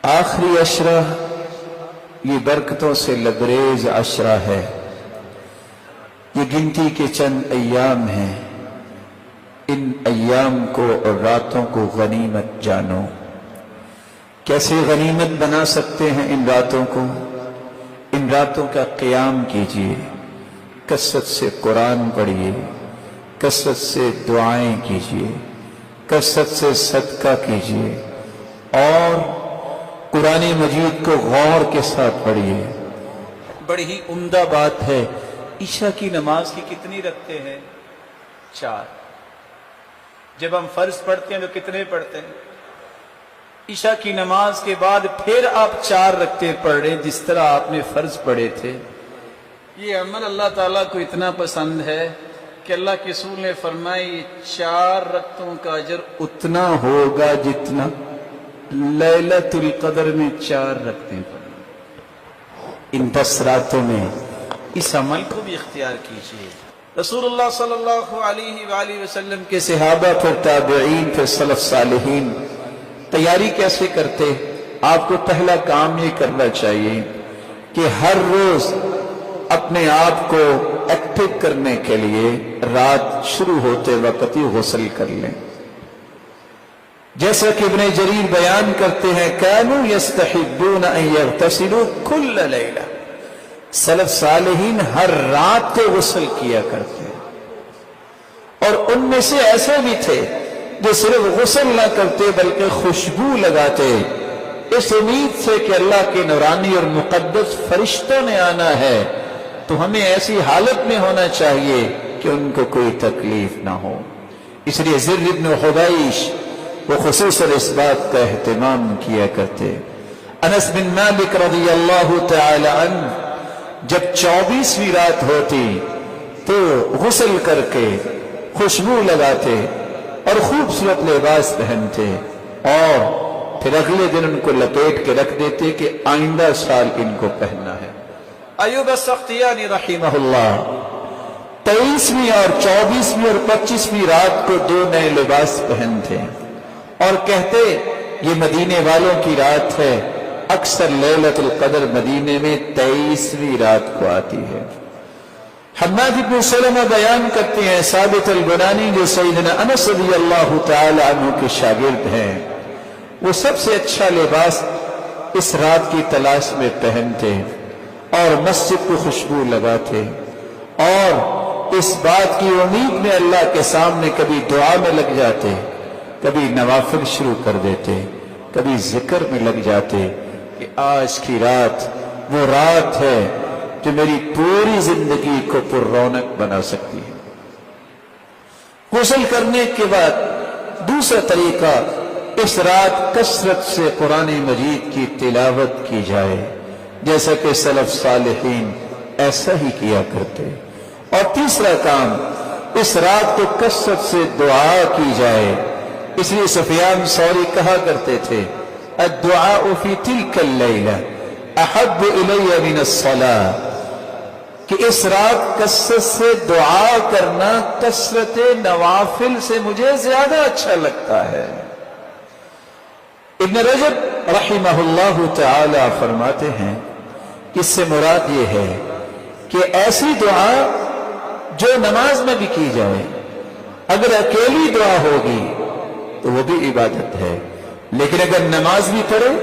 आखिरी अशरा ये बरकतों से लबरेज अशरा है। ये गिनती के चंद अय्याम हैं। इन अय्याम को और रातों को गनीमत जानो। कैसे गनीमत बना सकते हैं इन रातों को? इन रातों का क़ियाम कीजिए, कसरत से कुरान पढ़िए, कसरत से दुआएं कीजिए, कसरत से सदका कीजिए और कुरान मजीद को गौर के साथ पढ़िए। बड़ी ही उम्दा बात है। ईशा की नमाज की कितनी रखते हैं? 4। जब हम फर्ज पढ़ते हैं तो कितने पढ़ते हैं? ईशा की नमाज के बाद फिर आप 4 रखते पढ़ रहे, जिस तरह आपने फर्ज पढ़े थे। ये अमल अल्लाह ताला को इतना पसंद है कि अल्लाह के रसूल ने फरमाई 4 रकतों का अजर उतना होगा जितना लैलतुल कदर में 4 रकतें पढ़ना। इन 10 रातों में इस अमल को भी इख्तियार कीजिए। रसूलुल्लाह सल्लल्लाहु अलैहि वसल्लम के सहाबा, फिर ताबईन, फिर सलफ सालिहीन तैयारी कैसे करते? आपको पहला काम ये करना चाहिए कि हर रोज अपने आप को एक्टिव करने के लिए रात शुरू होते वक्त ही गुस्ल कर लें। जैसा कि इब्ने जरीर बयान करते हैं, कानू यस्तहिब्बून अन यग़तसिलू कुल्ल लैला। सलफ सालिहीन हर रात को गुस्ल किया करते हैं। और उनमें से ऐसे भी थे जो सिर्फ गुस्ल ना करते बल्कि खुशबू लगाते, इस उम्मीद से कि अल्लाह के नूरानी और मुक़द्दस फरिश्तों ने आना है, तो हमें ऐसी हालत में होना चाहिए कि उनको कोई तकलीफ ना हो। इसलिए ज़िर इब्न हुबैश वो खुसूसन इस बात का एहतमाम किया करते। अनस बिन मालिक रज़ियल्लाहु तआला अन्हु जब 24वीं रात होती तो गुस्ल करके खुशबू लगाते और खूबसूरत लिबास पहनते और फिर अगले दिन उनको लपेट के रख देते कि आइंदा साल इनको पहनना है। अयूब अस्सख्तियानी रहिमहुल्लाह 23वीं और 24वीं और 25वीं रात को 2 नए लिबास पहनते और कहते ये मदीने वालों की रात है। अक्सर लैलतुल कदर मदीने में 23वीं रात को आती है। हम्माद इब्न सलमा बयान करते हैं, साबित अल-बुनानी जो सैयदना अनस रज़ियल्लाहु तआला अन्हु के शागिर्द हैं, वो सबसे अच्छा लिबास इस रात की तलाश में पहनते और मस्जिद को खुशबू लगाते और इस बात की उम्मीद में अल्लाह के सामने कभी दुआ में लग जाते, कभी नवाफिल शुरू कर देते, कभी जिक्र में लग जाते कि आज की रात वो रात है जो मेरी पूरी जिंदगी को पुररौनक बना सकती है। गुस्ल करने के बाद दूसरा तरीका, इस रात कसरत से कुरान मजीद की तिलावत की जाए, जैसा कि सलफ सालिहीन ऐसा ही किया करते। और तीसरा काम, इस रात को कसरत से दुआ की जाए। इसलिए सुफियान सौरी कहा करते थे, अद्दुआ फी तिल्कल लैला अहब्बु इलैया मिन अस्सलाह, कि इस रात कसरत से दुआ करना कसरत नवाफिल से मुझे ज्यादा अच्छा लगता है। इब्न रजब रहिमहुल्लाहु तआला फरमाते हैं, इससे मुराद ये है कि ऐसी दुआ जो नमाज में भी की जाए। अगर अकेली दुआ होगी तो वो भी इबादत है, लेकिन अगर नमाज भी पढ़े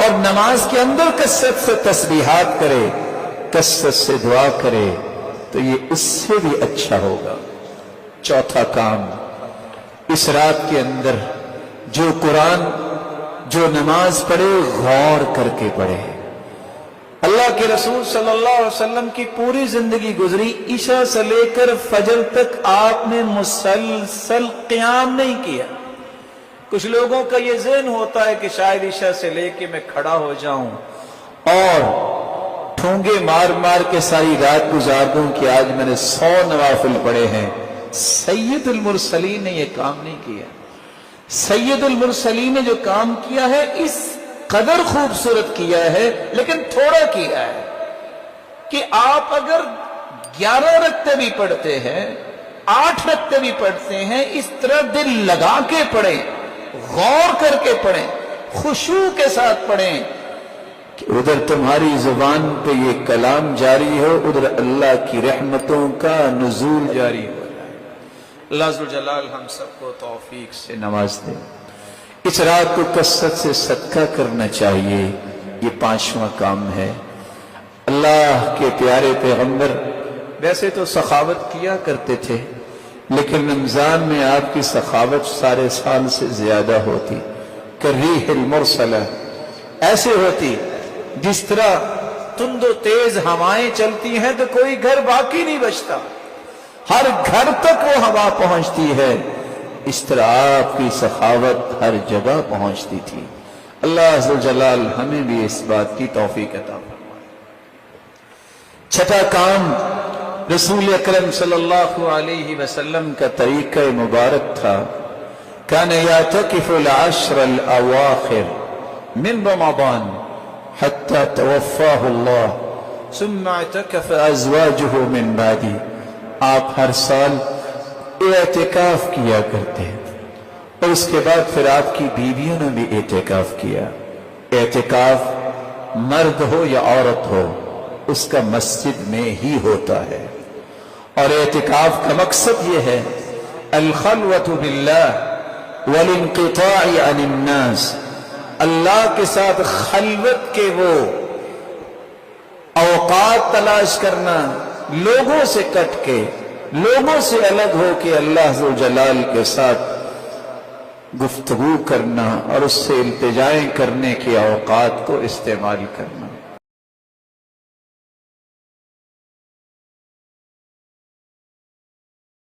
और नमाज के अंदर कसरत से तस्बीहात करे, कसरत से दुआ करे, तो ये उससे भी अच्छा होगा। चौथा काम, इस रात के अंदर जो कुरान, जो नमाज पढ़े, गौर करके पढ़े। अल्लाह के रसूल सल्लल्लाहु अलैहि वसल्लम की पूरी जिंदगी गुजरी, ईशा से लेकर फजर तक आपने मुसलसल क़ियाम नहीं किया। कुछ लोगों का ये ज़हन होता है कि शायद ईशा से लेके मैं खड़ा हो जाऊं और ठोंगे मार मार के सारी रात गुजार दूं कि आज मैंने 100 नवाफिल पढ़े हैं। सैयदुल मुरसलीन ने ये काम नहीं किया। सैयदुल मुरसलीन ने जो काम किया है, इस कदर खूबसूरत किया है, लेकिन थोड़ा किया है कि आप अगर 11 रकते भी पढ़ते हैं, 8 रकते भी पढ़ते हैं, इस तरह दिल लगा के पढ़ें, गौर करके पढ़ें, खुशू के साथ पढ़ें कि उधर तुम्हारी जुबान पे ये कलाम जारी हो, उधर अल्लाह की रहमतों का नुज़ूल जारी हो जाए। अल्लाह अज़्ज़ व जलाल हम सबको तौफीक से नवाज दे। इस रात को कसरत से सदका करना चाहिए, ये 5वां काम है। अल्लाह के प्यारे पैगंबर वैसे तो सखावत किया करते थे, लेकिन रमजान में आपकी सखावत सारे साल से ज्यादा होती। कर्रीहिल मुरसला, ऐसे होती जिस तरह तुंदो तेज हवाएं चलती हैं तो कोई घर बाकी नहीं बचता, हर घर तक वो हवा पहुंचती है। इस तरह आपकी सखावत हर जगह पहुंचती थी। अल्लाह अज़्ज़ व जलाल हमें भी इस बात की तौफीक अता फरमाए। छठा काम, रसूल अकरम सल्लल्लाहु अलैहि वसल्लम का तरीका मुबारक था। कान यातकिफुल अश्रल अवाखिर मिन रमज़ान हत्ता तवफ़्फ़ाहु अल्लाह सुम्मा अतकफ़ अज़वाजुहु मिन बादी। आप हर साल एतिकाफ किया करते हैं और उसके बाद फिर आपकी बीवियों ने भी एतिकाफ किया। एतिकाफ मर्द हो या औरत हो, उसका मस्जिद में ही होता है। और एतिकाफ का मकसद ये है अल खलवतु बिल्लाह वल इंक़िताअ अनिन नास, अल्लाह के साथ खलवत के वो औकात तलाश करना, लोगों से कट के, लोगों से अलग हो के अल्लाह ज़ुल जलाल के साथ गुफ्तगू करना और उससे इल्तिजाएं करने के औकात को इस्तेमाल करना।